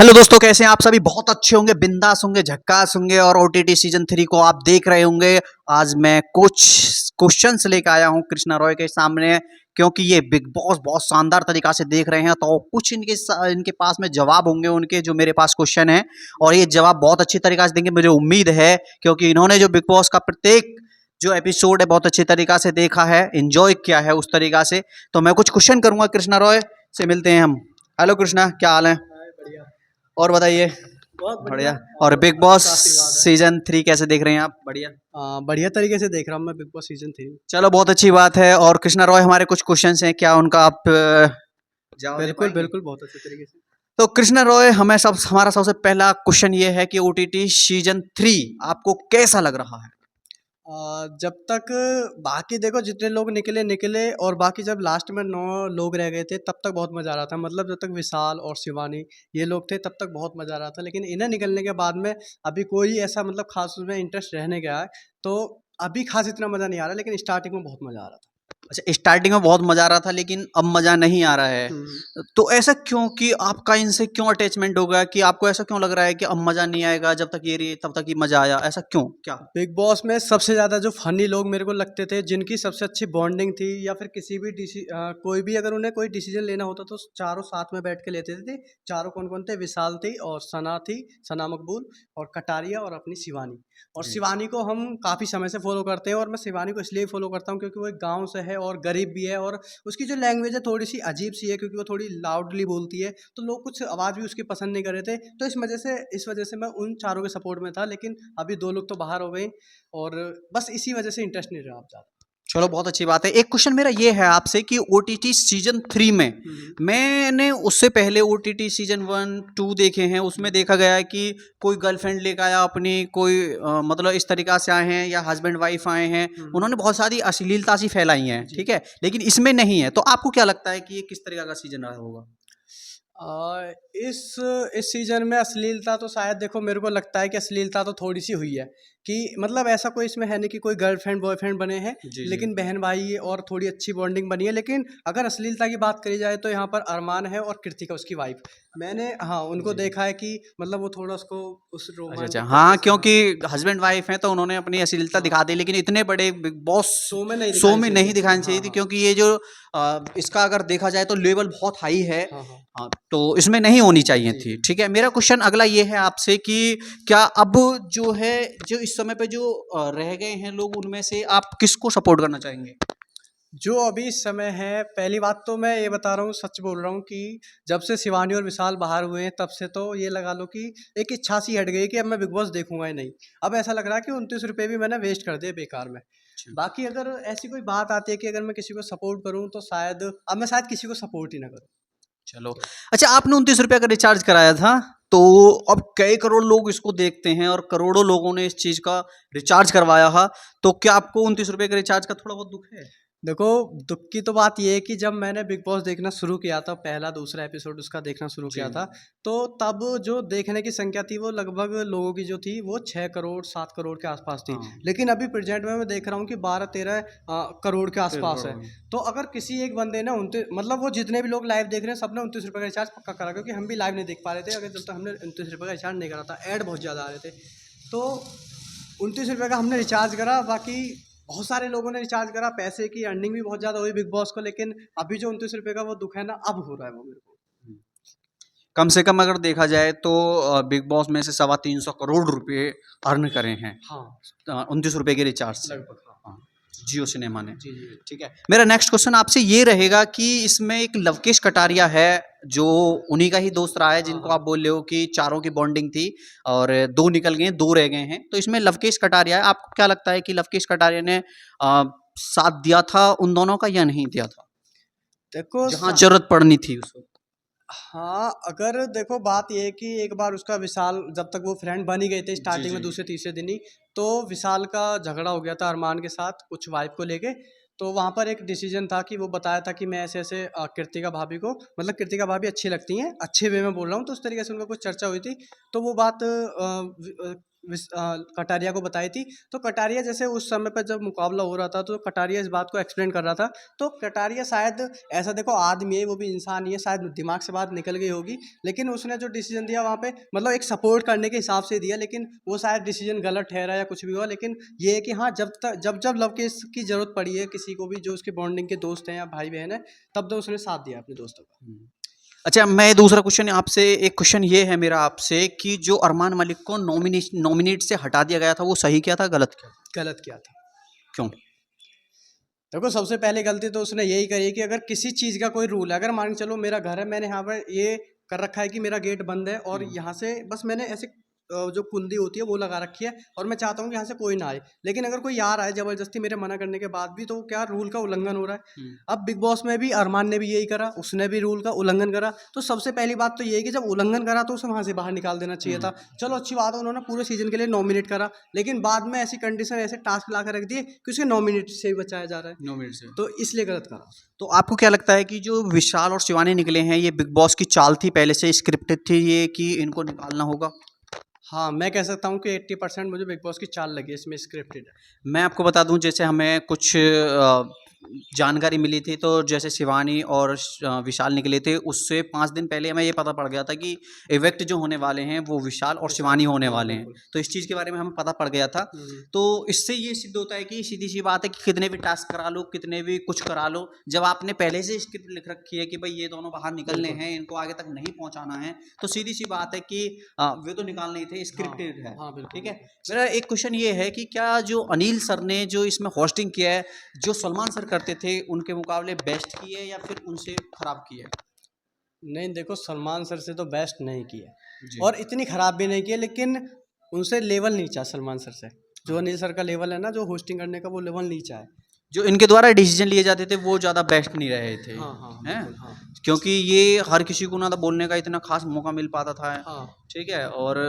Hello दोस्तों, कैसे हैं आप सभी? बहुत अच्छे होंगे, बिंदास होंगे, झक्कास होंगे और ओटीटी सीजन 3 को आप देख रहे होंगे। आज मैं कुछ क्वेश्चंस लेकर आया हूं कृष्णा रॉय के सामने, क्योंकि ये बिग बॉस बहुत शानदार तरीका से देख रहे हैं, तो कुछ इनके पास में जवाब होंगे उनके, जो मेरे पास क्वेश्चन है, और ये जवाब बहुत अच्छी तरीका से देंगे, मुझे उम्मीद है, क्योंकि इन्होंने जो बिग बॉस का प्रत्येक जो एपिसोड है बहुत अच्छी तरीका से देखा है, एंजॉय किया है उस तरीका से। तो मैं कुछ क्वेश्चन करूंगा कृष्णा रॉय से, मिलते हैं हम। हेलो कृष्णा, क्या हाल है? बढ़िया। और बताइए। बहुत बढ़िया। बढ़िया। और बिग बॉस आपका आशीर्वाद है। सीजन 3 कैसे देख रहे हैं आप? बढ़िया। बढ़िया तरीके से देख रहा हूँ मैं बिग बॉस सीजन 3। चलो, बहुत अच्छी बात है। और कृष्णा रॉय, हमारे कुछ क्वेश्चंस हैं, क्या उनका आप जवाब दे बिल्कुल पाएंगे? बिल्कुल, बहुत अच्छे तरीके से। तो कृष्णा रॉय, हमारा सबसे पहला क्वेश्चन ये है कि ओटीटी सीजन 3 आपको कैसा लग रहा है? जब तक बाकी देखो जितने लोग निकले निकले और बाकी जब लास्ट में 9 लोग रह गए थे तब तक बहुत मज़ा आ रहा था। मतलब जब तक विशाल और शिवानी ये लोग थे तब तक बहुत मज़ा आ रहा था, लेकिन इन्हें निकलने के बाद में अभी कोई ऐसा मतलब खास उसमें इंटरेस्ट रहने गया है, तो अभी खास इतना मज़ा नहीं आ रहा, लेकिन स्टार्टिंग में बहुत मज़ा आ रहा था। अच्छा, स्टार्टिंग में बहुत मजा आ रहा था, लेकिन अब मजा नहीं आ रहा है। तो ऐसा क्यों, कि आपका इनसे क्यों अटैचमेंट हो गया, कि आपको ऐसा क्यों लग रहा है कि अब मजा नहीं आएगा, जब तक ये रही तब तक ही मजा आया? ऐसा क्यों, क्या? बिग बॉस में सबसे ज़्यादा जो फनी लोग मेरे को लगते थे, जिनकी सबसे अच्छी बॉन्डिंग थी, या फिर किसी भी कोई भी अगर उन्हें कोई डिसीजन लेना होता तो चारों साथ में बैठ के लेते थे। चारों कौन कौन थे? विशाल थी और सना थी, सना मकबूल, और कटारिया, और अपनी शिवानी। और जी। शिवानी को हम काफ़ी समय से फॉलो करते हैं, और मैं शिवानी को इसलिए फॉलो करता हूँ क्योंकि वो एक गाँव से है और गरीब भी है, और उसकी जो लैंग्वेज है थोड़ी सी अजीब सी है, क्योंकि वो थोड़ी लाउडली बोलती है, तो लोग कुछ आवाज़ भी उसकी पसंद नहीं कर रहे थे। तो इस वजह से मैं उन चारों के सपोर्ट में था, लेकिन अभी 2 लोग तो बाहर हो गए, और बस इसी वजह से इंटरेस्ट नहीं रहा अब ज़्यादा। चलो, बहुत अच्छी बात है। एक क्वेश्चन मेरा ये है आपसे कि ओटीटी सीजन 3 में, मैंने उससे पहले ओटीटी सीजन 1 2 देखे हैं, उसमें देखा गया है कि कोई गर्लफ्रेंड लेकर आया अपनी, कोई मतलब इस तरीका से आए हैं, या हस्बैंड वाइफ आए हैं, उन्होंने बहुत सारी अश्लीलता सी फैलाई है, ठीक है, लेकिन इसमें नहीं है। तो आपको क्या लगता है कि ये किस तरीका का सीजन रहा होगा? अ, इस इस सीज़न में अश्लीलता तो शायद देखो, मेरे को लगता है कि अश्लीलता तो थोड़ी-सी हुई है, कि मतलब ऐसा कोई इसमें है नहीं कि कोई गर्लफ्रेंड बॉयफ्रेंड बने हैं, जी, जी। लेकिन बहन भाई और थोड़ी अच्छी बॉन्डिंग बनी है। लेकिन अगर अश्लीलता की बात करी जाए तो यहाँ पर अरमान है और कृतिका उसकी वाइफ़। मैंने हाँ, उनको जी। देखा है कि मतलब वो थोड़ा उसको उस अच्छा, अच्छा। रोमांटिक तरीके हाँ, से, हाँ, क्योंकि हस्बैंड वाइफ हैं तो उन्होंने अपनी अश्लीलता हाँ, दिखा दी, लेकिन इतने बड़े बिग बॉस शो में नहीं शो दिखानी में चाहिए नहीं थी। दिखानी हाँ, चाहिए थी, हाँ। क्योंकि ये जो इसका अगर देखा जाए तो लेवल बहुत हाई है। हाँ, हाँ। हाँ, तो इसमें नहीं होनी चाहिए जी, थी, जी। ठीक है। मेरा क्वेश्चन अगला ये है आपसे कि क्या अब जो है, जो इस समय पे जो रह गए हैं लोग, उनमें से आप किसको सपोर्ट करना चाहेंगे? जो अभी इस समय है, पहली बात तो मैं ये बता रहा हूँ, सच बोल रहा हूँ कि जब से शिवानी और विशाल बाहर हुए हैं तब से तो ये लगा लो कि एक इच्छा सी हट गई कि अब मैं बिग बॉस देखूंगा ही नहीं। अब ऐसा लग रहा है कि 29 रुपये भी मैंने वेस्ट कर दिए बेकार में। अच्छा। बाकी अगर ऐसी कोई बात आती है कि अगर मैं किसी को सपोर्ट करूँ तो शायद अब मैं शायद किसी को सपोर्ट ही ना करूँ। चलो। अच्छा, आपने 29 रुपये का रिचार्ज कराया था, तो अब कई करोड़ लोग इसको देखते हैं और करोड़ों लोगों ने इस चीज का रिचार्ज करवाया है, तो क्या आपको 29 रुपये के रिचार्ज का थोड़ा बहुत दुख है? देखो, दुःख की तो बात ये है कि जब मैंने बिग बॉस देखना शुरू किया था, पहला दूसरा एपिसोड उसका देखना शुरू जी। किया था, तो तब जो देखने की संख्या थी वो लगभग लोगों की जो थी वो 6 करोड़ 7 करोड़ के आसपास थी। हाँ। लेकिन अभी प्रेजेंट में मैं देख रहा हूँ कि 12-13 करोड़ के आसपास है। करोड़। तो अगर किसी एक बंदे ने उनतीस, मतलब वो जितने भी लोग लाइव देख रहे हैं सबने 29 रुपये का रिचार्ज पक्का करा, क्योंकि हम भी लाइव नहीं देख पा रहे थे अगर जब तक हमने 29 रुपये का रिचार्ज नहीं करा था। ऐड बहुत ज़्यादा आ रहे थे, तो 29 रुपये का हमने रिचार्ज करा। बाकी बहुत सारे लोगों ने रिचार्ज करा, पैसे की अर्निंग भी बहुत ज़्यादा हुई बिग बॉस को, लेकिन अभी जो 29 रुपये का वो दुख है ना, अब हो रहा है वो मेरे को। कम से कम अगर देखा जाए तो बिग बॉस में से 325 करोड़ रुपए अर्न करे हैं हाँ, 29 रुपए के रिचार्ज से। लगभग हाँ। हाँ, जियो सिनेमा ने। जी, जी। ठीक है। मेरा नेक्स्ट क्वेश्चन आपसे ये रहेगा कि इसमें एक लवकेश कटारिया है, जो उन्हीं का ही दोस्त रहा है, हाँ, जिनको हाँ। आप बोल रहे हो कि चारों की बॉन्डिंग थी, और दो निकल गए, दो रह गए हैं, तो इसमें लवकेश कटारिया है। आपको क्या लगता है कि लवकेश कटारिया ने साथ दिया था उन दोनों का, या नहीं दिया था, देखो जहां जरूरत पड़नी थी उसको? हाँ, अगर देखो बात ये है कि एक बार उसका विशाल, जब तक वो फ्रेंड बन ही गए थे जी, स्टार्टिंग में जी। दूसरे तीसरे दिन ही, तो विशाल का झगड़ा हो गया था अरमान के साथ कुछ वाइफ को लेके। तो वहाँ पर एक डिसीजन था कि वो बताया था कि मैं ऐसे ऐसे कृतिका भाभी को, मतलब कृतिका भाभी अच्छी लगती हैं, अच्छे वे में बोल रहा हूँ, तो उस तरीके से उनका कुछ चर्चा हुई थी। तो वो बात कटारिया को बताई थी। तो कटारिया जैसे उस समय पर जब मुकाबला हो रहा था तो कटारिया इस बात को एक्सप्लेन कर रहा था। तो कटारिया शायद ऐसा, देखो आदमी है, वो भी इंसान ही है, शायद दिमाग से बात निकल गई होगी, लेकिन उसने जो डिसीजन दिया वहाँ पे मतलब एक सपोर्ट करने के हिसाब से दिया, लेकिन वो शायद डिसीजन गलत ठहरा या कुछ भी हुआ। लेकिन ये है कि हाँ, जब लव केस की जरूरत पड़ी है किसी को भी जो उसके बॉन्डिंग के दोस्त हैं या भाई बहन है, तब तो उसने साथ दिया अपने दोस्तों का। अच्छा, मैं दूसरा क्वेश्चन आपसे, एक क्वेश्चन ये है मेरा आपसे कि जो अरमान मलिक को नॉमिनेट से हटा दिया गया था, वो सही क्या था, गलत क्या? गलत किया था। क्यों? देखो सबसे पहले गलती तो उसने यही करी है कि अगर किसी चीज़ का कोई रूल है, अगर मान के चलो मेरा घर है, मैंने यहाँ पर ये कर रखा है कि मेरा गेट बंद है और यहाँ से बस मैंने ऐसे जो कुंडी होती है वो लगा रखी है और मैं चाहता हूँ कि यहाँ से कोई ना आए, लेकिन अगर कोई आ रहा है ज़बरदस्ती मेरे मना करने के बाद भी, तो क्या रूल का उल्लंघन हो रहा है। अब बिग बॉस में भी अरमान ने भी यही करा, उसने भी रूल का उल्लंघन करा। तो सबसे पहली बात तो ये है कि जब उल्लंघन करा तो उसे वहाँ से बाहर निकाल देना चाहिए था। चलो अच्छी बात है, उन्होंने पूरे सीजन के लिए नॉमिनेट करा, लेकिन बाद में ऐसी कंडीशन, ऐसे टास्क ला कर रख दिए कि उसके नॉमिनेट से ही बचाया जा रहा है, नॉमिनेट से। तो इसलिए गलत करा। तो आपको क्या लगता है कि जो विशाल और शिवानी निकले हैं, ये बिग बॉस की चाल थी, पहले से स्क्रिप्टेड थी ये कि इनको निकालना होगा? हाँ, मैं कह सकता हूँ कि 80% मुझे बिग बॉस की चाल लगी, इसमें स्क्रिप्टेड है। मैं आपको बता दूं, जैसे हमें कुछ जानकारी मिली थी, तो जैसे शिवानी और विशाल निकले थे, उससे 5 दिन पहले हमें ये पता पड़ गया था कि इवेक्ट जो होने वाले हैं वो विशाल और शिवानी होने वाले हैं। तो इस चीज़ के बारे में हमें पता पड़ गया था। तो इससे ये सिद्ध होता है कि सीधी सी बात है कि कितने भी टास्क करा लो, कितने भी कुछ करा लो, जब आपने पहले से स्क्रिप्ट लिख रखी है कि भाई ये दोनों बाहर निकलने हैं, इनको आगे तक नहीं पहुंचाना है, तो सीधी सी बात है कि वे तो निकालने ही थे, स्क्रिप्टेड है। ठीक है। मेरा एक क्वेश्चन ये है कि क्या जो अनिल सर ने जो इसमें होस्टिंग किया है, जो सलमान सर करते थे उनके मुकाबले बेस्ट की है या फिर उनसे खराब की है? नहीं, देखो सलमान सर से तो बेस्ट नहीं किया जी। और इतनी खराब भी नहीं किया, लेकिन उनसे लेवल नीचा सलमान सर से। जो अनिल सर का लेवल है ना, जो होस्टिंग करने का, वो लेवल नीचा है। जो इनके द्वारा डिसीजन लिए जाते थे वो ज़्यादा बेस्ट नहीं रहे थे। हाँ हाँ हैं? बिल्कुल, हाँ क्योंकि ये हर किसी को ना तो बोलने का इतना खास मौका मिल पाता था। हाँ ठीक है। और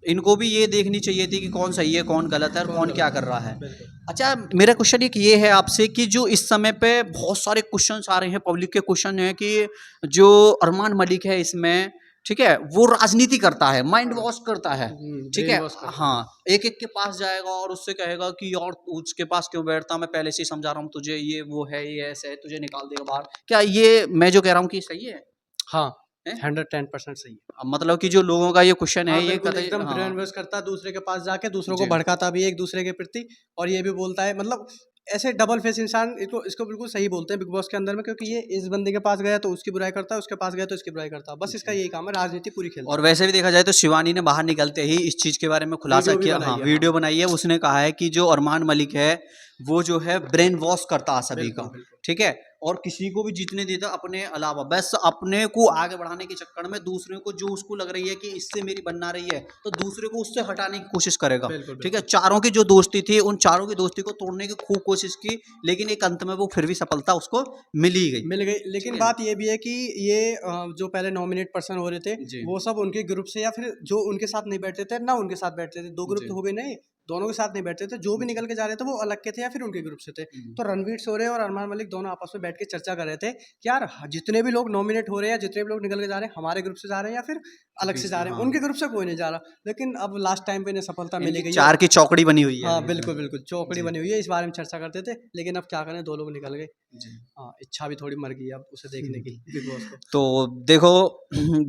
इनको भी ये देखनी चाहिए थी कि कौन सही है, कौन गलत है और कौन क्या कर रहा है। बिल्कुल। अच्छा, मेरा क्वेश्चन एक ये है आपसे कि जो इस समय पे बहुत सारे क्वेश्चंस आ रहे हैं, पब्लिक के क्वेश्चन है कि जो अरमान मलिक है इसमें, ठीक है, वो राजनीति करता है, माइंड वॉश करता है। ठीक ब्रेन है। वॉश करता है। हाँ, एक एक के पास जाएगा और उससे कहेगा कि यार उसके पास क्यों बैठता, मैं पहले से ही समझा रहा हूँ तुझे, ये वो है, ये ऐसे है, तुझे निकाल देगा बाहर। क्या ये मैं जो कह रहा हूँ कि सही है? हाँ, हैं? 110% सही है। मतलब कि जो लोगों का ये क्वेश्चन है, हाँ ये बिल्कुल, कतई एकदम ब्रेन हाँ वॉश करता है, दूसरे के पास जाके दूसरों को जी। भड़काता भी है एक दूसरे के प्रति, और ये भी बोलता है, मतलब ऐसे डबल फेस इंसान, इसको इसको बिल्कुल सही बोलते हैं बिग बॉस के अंदर में, क्योंकि ये इस बंदे के पास गया तो उसकी बुराई करता है, उसके पास गया तो इसकी बुराई करता है, बस इसका यही काम है, राजनीति पूरी खेलता और है। वैसे भी देखा जाए तो शिवानी ने बाहर निकलते ही इस चीज़ के बारे में खुलासा वीडियो भी किया। बनाई हाँ, है, वीडियो बनाई है। उसने कहा है कि जो अरमान मलिक है वो जो है ब्रेन वॉश करता है सभी बिल्कुल का। बिल्कुल। ठीक है। और किसी को भी जीतने देता अपने अलावा, बस अपने को आगे बढ़ाने के चक्कर में दूसरे को जो उसको लग रही है कि इससे मेरी बनना रही है, तो दूसरे को उससे हटाने की कोशिश करेगा। बिल्कुल ठीक है। बिल्कुल। चारों की जो दोस्ती थी, उन चारों की दोस्ती को तोड़ने की खूब कोशिश की, लेकिन एक अंत में वो फिर भी सफलता उसको मिल ही गई। मिल गई, लेकिन ठीक है। बात ये भी है कि ये जो पहले नॉमिनेट पर्सन हो रहे थे, जी। वो सब उनके ग्रुप से या फिर जो उनके साथ नहीं बैठते थे ना उनके साथ बैठते थे, 2 ग्रुप जी। तो हो गए नहीं, दोनों के साथ नहीं बैठते थे, जो भी निकल के जा रहे थे वो अलग के थे या फिर उनके ग्रुप से थे। तो रणवीर शोरे और अरमान मलिक दोनों आपस में बैठ के चर्चा कर रहे थे कि यार जितने भी लोग नॉमिनेट हो रहे हैं, जितने भी लोग निकल के जा रहे हैं, हमारे ग्रुप से जा रहे हैं या फिर अलग से जा रहे हैं, हाँ। उनके ग्रुप से कोई नहीं जा रहा। लेकिन अब लास्ट टाइम पे इन्हें सफलता मिली इनकी गई है। चार की चौकड़ी बनी हुई है हाँ अभी बिल्कुल तो। बिल्कुल, चौकड़ी बनी हुई है, इस बारे में चर्चा करते थे, लेकिन अब क्या करें, 2 लोग निकल गए। जी। हाँ, इच्छा भी थोड़ी मर गई अब उसे देखने की, बिग बॉस को। तो देखो,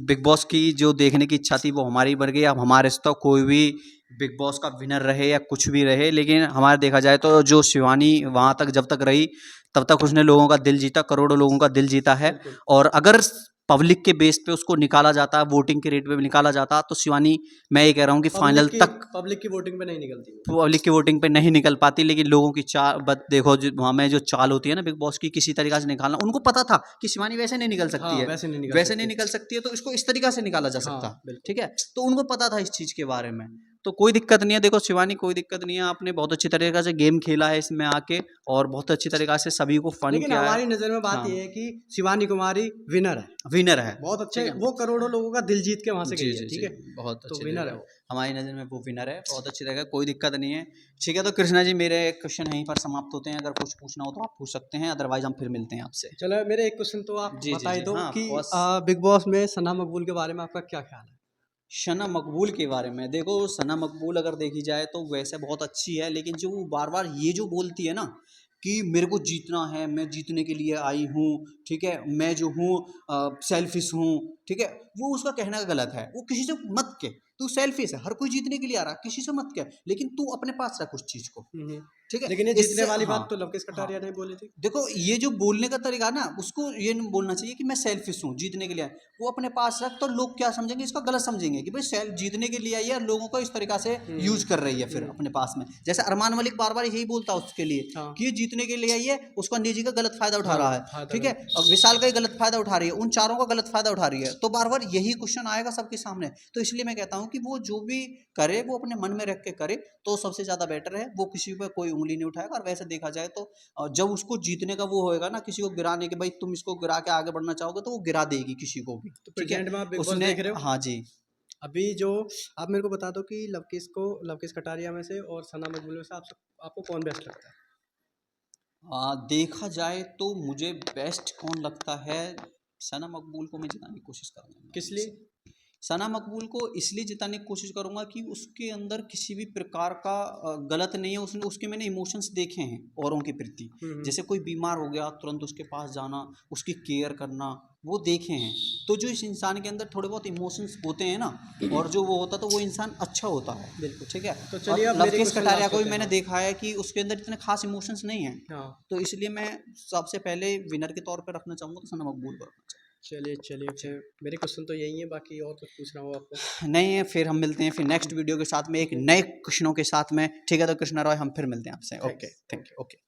बिग बॉस की जो देखने की इच्छा थी वो हमारी बढ़ गई। अब हमारे से तो कोई भी बिग बॉस का विनर रहे या कुछ भी रहे, लेकिन हमारा देखा जाए तो जो शिवानी वहाँ तक जब तक रही तब तक उसने लोगों का दिल जीता, करोड़ों लोगों का दिल जीता है। बिल्कुल। और अगर पब्लिक के बेस पे उसको निकाला जाता, वोटिंग के रेट पे निकाला जाता, तो शिवानी, मैं ये कह रहा हूँ कि फाइनल तक पब्लिक की वोटिंग पे नहीं निकलती वो। पब्लिक की वोटिंग पे नहीं निकल पाती। लेकिन लोगों की चाल देखो, जो वहाँ में जो चाल होती है ना बिग बॉस की, किसी तरीका से निकालना, उनको पता था कि शिवानी वैसे नहीं निकल सकती हाँ, है, वैसे नहीं निकल वैसे सकती। नहीं निकल सकती है, तो इसको इस तरीका से निकाला जा सकता। हाँ, बिल्कुल। ठीक है। तो उनको पता था इस चीज़ के बारे में, तो कोई दिक्कत नहीं है। देखो शिवानी, कोई दिक्कत नहीं है, आपने बहुत अच्छी तरीके से गेम खेला है इसमें आके, और बहुत अच्छी तरीका से सभी को फन लेकिन किया है। हमारी नज़र में बात हाँ, ये है कि शिवानी कुमारी विनर है। विनर है। बहुत अच्छे, ठीक है। वो करोड़ों लोगों का दिल जीत के वहाँ से जी, गई जी, है, ठीक जी। है? बहुत तो अच्छी विनर तरीके है से। वो। हमारी नज़र में वो विनर है, बहुत अच्छी तरह, कोई दिक्कत नहीं है। ठीक है, तो कृष्णा जी, मेरे क्वेश्चन यहीं पर समाप्त होते हैं। अगर कुछ पूछना हो तो आप पूछ सकते हैं, अदरवाइज़ हम फिर मिलते हैं आपसे। चलो मेरे एक क्वेश्चन तो आप जी, जी, बता ही जी। दो हाँ, कि बस बिग बॉस में सना मकबूल के बारे में आपका क्या ख्याल है? सना मकबूल के बारे में देखो, सना मकबूल अगर देखी जाए तो वैसे बहुत अच्छी है, लेकिन जो वो बार बार ये जो बोलती है ना कि मेरे को जीतना है, मैं जीतने के लिए आई हूँ, ठीक है, मैं जो हूँ सेल्फिश हूँ, ठीक है, वो उसका कहना गलत है। वो किसी से मत के, तू सेल्फिश है, हर कोई जीतने के लिए आ रहा है, किसी से मत कह, लेकिन तू अपने पास रख उस चीज़ को, ठीक है। लेकिन ये जीतने इससे वाली हाँ, बात तो लवकेश हाँ, कटारिया ने बोली थी। देखो ये जो बोलने का तरीका ना, उसको ये नहीं बोलना चाहिए कि मैं सेल्फिश हूँ जीतने के लिए, वो अपने पास रख, तो लोग क्या समझेंगे, इसका गलत समझेंगे कि भाई सेल्फ जीतने के लिए आई है, लोगों को इस तरीका से यूज कर रही है फिर अपने पास में। जैसे अरमान मलिक बार बार यही बोलता है उसके लिए हाँ। कि ये जीतने के लिए आई है, उसका निजी का गलत फायदा उठा रहा है, फायदा ठीक है, और विशाल का ही गलत फायदा उठा रही है, उन चारों का गलत फायदा उठा रही है, तो बार बार यही क्वेश्चन आएगा सबके सामने। तो इसलिए मैं कहता हूँ कि वो जो भी करे वो अपने मन में रख के करे तो सबसे ज्यादा बेटर है, वो किसी पर कोई उंगली नहीं उठाएगा। और वैसे देखा जाए तो जब उसको जीतने का वो होएगा ना, किसी को गिराने के, भाई तुम इसको गिरा के आगे बढ़ना चाहोगे तो वो गिरा देगी किसी को भी, तो ठीक है। प्रेजेंट में आप बिग बॉस उसने देख रहे हो? हाँ जी, अभी जो आप मेरे को बता दो कि लवकेश कटारिया में से और सना मकबूल में से आपको कौन बेस्ट लगता है? देखा जाए तो मुझे बेस्ट कौन लगता है, सना मकबूल को मैं जिताने की कोशिश करूंगा। किस लिए? सना मकबूल को इसलिए जिताने की कोशिश करूंगा कि उसके अंदर किसी भी प्रकार का गलत नहीं है, उसने उसके मैंने इमोशंस देखे हैं औरों के प्रति। जैसे कोई बीमार हो गया तुरंत उसके पास जाना, उसकी केयर करना, वो देखे हैं। तो जो इस इंसान के अंदर थोड़े बहुत इमोशंस होते हैं ना, और जो वो होता तो वो इंसान अच्छा होता है, बिल्कुल ठीक है। तो चलिए और अब मेरे लवकेश क्वेश्चन कटारिया लास्ट को भी होते मैंने हैं। देखा है कि उसके अंदर इतने खास इमोशंस नहीं है, हाँ, तो इसलिए मैं सबसे पहले विनर के तौर पर रखना चाहूँगा तो सना मकबूल को रखना चाहूँगा। चलिए फिर मेरे क्वेश्चन तो यही है, बाकी और कुछ पूछना हो आपको? नहीं है, फिर हम मिलते हैं फिर नेक्स्ट वीडियो के साथ में एक नए क्वेश्चनों के साथ में, ठीक है। तो कृष्णा रॉय हम फिर मिलते हैं आपसे। Okay, thank you, okay.